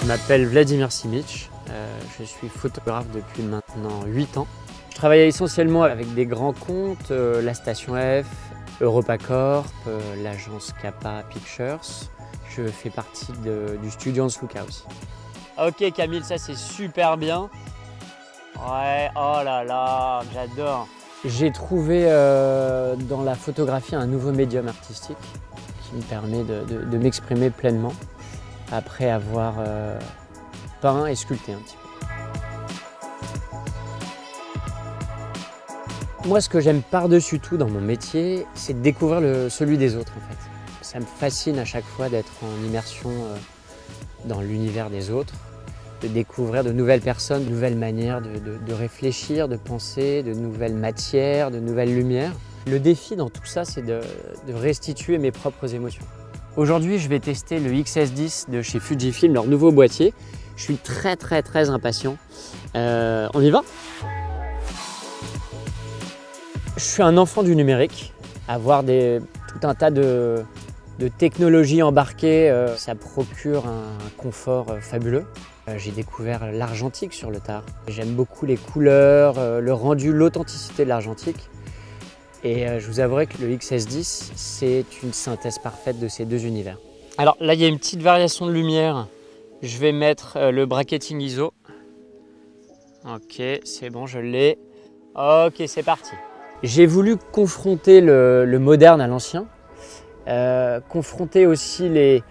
Je m'appelle Vladimir Simic, je suis photographe depuis maintenant 8 ans. Je travaille essentiellement avec des grands comptes, la Station F, EuropaCorp, l'agence Kappa Pictures. Je fais partie du studio Hans Luca aussi. Ok Camille, ça c'est super bien. Ouais, oh là là, j'adore. J'ai trouvé dans la photographie un nouveau médium artistique qui me permet de m'exprimer pleinement après avoir peint et sculpté un petit peu. Moi, ce que j'aime par-dessus tout dans mon métier, c'est de découvrir celui des autres en fait. Ça me fascine à chaque fois d'être en immersion dans l'univers des autres, de découvrir de nouvelles personnes, de nouvelles manières de réfléchir, de penser, de nouvelles matières, de nouvelles lumières. Le défi dans tout ça, c'est de restituer mes propres émotions. Aujourd'hui, je vais tester le XS10 de chez Fujifilm, leur nouveau boîtier. Je suis très impatient. On y va? Je suis un enfant du numérique. Avoir tout un tas de technologies embarquées, ça procure un confort fabuleux. J'ai découvert l'argentique sur le tard. J'aime beaucoup les couleurs, le rendu, l'authenticité de l'argentique. Et je vous avouerai que le XS10, c'est une synthèse parfaite de ces deux univers. Alors là, il y a une petite variation de lumière. Je vais mettre le bracketing ISO. Ok, c'est bon, je l'ai. Ok, c'est parti. J'ai voulu confronter le moderne à l'ancien, confronter aussi les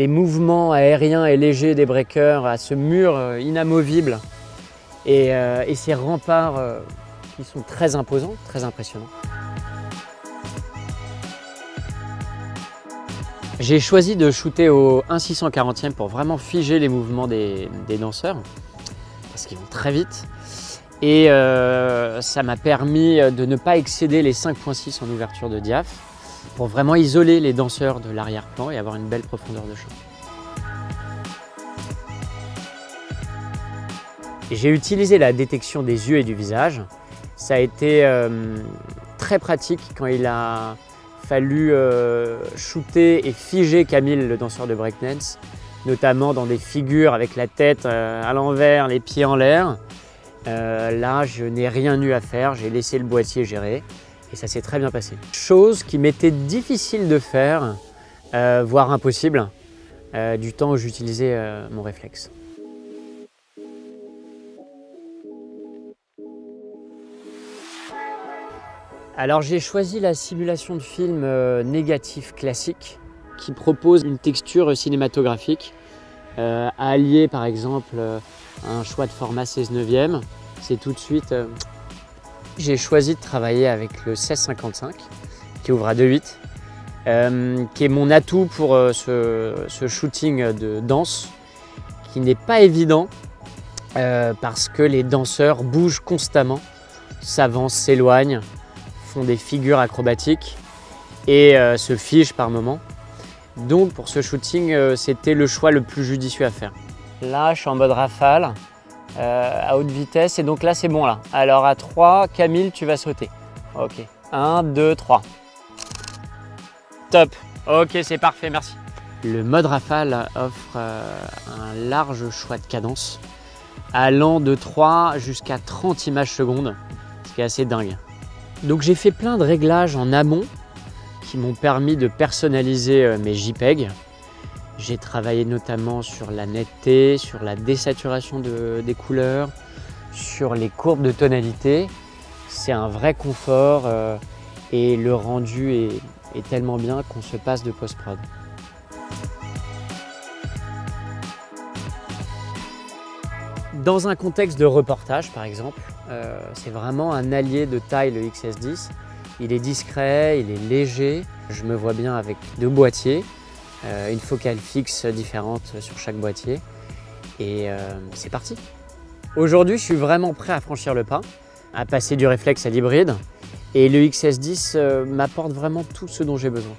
mouvements aériens et légers des breakers à ce mur inamovible et ces remparts qui sont très imposants, très impressionnants. J'ai choisi de shooter au 1/640e pour vraiment figer les mouvements des danseurs parce qu'ils vont très vite et ça m'a permis de ne pas excéder les 5.6 en ouverture de diaph pour vraiment isoler les danseurs de l'arrière-plan et avoir une belle profondeur de champ. J'ai utilisé la détection des yeux et du visage. Ça a été très pratique quand il a fallu shooter et figer Camille, le danseur de breakdance, notamment dans des figures avec la tête à l'envers, les pieds en l'air. Là, je n'ai rien eu à faire, j'ai laissé le boîtier gérer et ça s'est très bien passé. Chose qui m'était difficile de faire, voire impossible, du temps où j'utilisais mon réflexe. Alors j'ai choisi la simulation de film négatif classique qui propose une texture cinématographique à allier par exemple un choix de format 16/9. C'est tout de suite... J'ai choisi de travailler avec le 16-55 qui ouvre à 2.8, qui est mon atout pour ce shooting de danse qui n'est pas évident parce que les danseurs bougent constamment, s'avancent, s'éloignent, font des figures acrobatiques et se figent par moments. Donc pour ce shooting, c'était le choix le plus judicieux à faire. Là, je suis en mode rafale, à haute vitesse, et donc là, c'est bon là. Alors à 3, Camille, tu vas sauter. Ok, 1, 2, 3. Top, ok, c'est parfait, merci. Le mode rafale offre un large choix de cadence, allant de 3 jusqu'à 30 images secondes, ce qui est assez dingue. Donc j'ai fait plein de réglages en amont qui m'ont permis de personnaliser mes JPEG. J'ai travaillé notamment sur la netteté, sur la désaturation des couleurs, sur les courbes de tonalité. C'est un vrai confort et le rendu est tellement bien qu'on se passe de post-prod. Dans un contexte de reportage, par exemple, c'est vraiment un allié de taille, le XS10. Il est discret, il est léger. Je me vois bien avec deux boîtiers, une focale fixe différente sur chaque boîtier. Et c'est parti. Aujourd'hui, je suis vraiment prêt à franchir le pas, à passer du réflexe à l'hybride. Et le XS10 m'apporte vraiment tout ce dont j'ai besoin.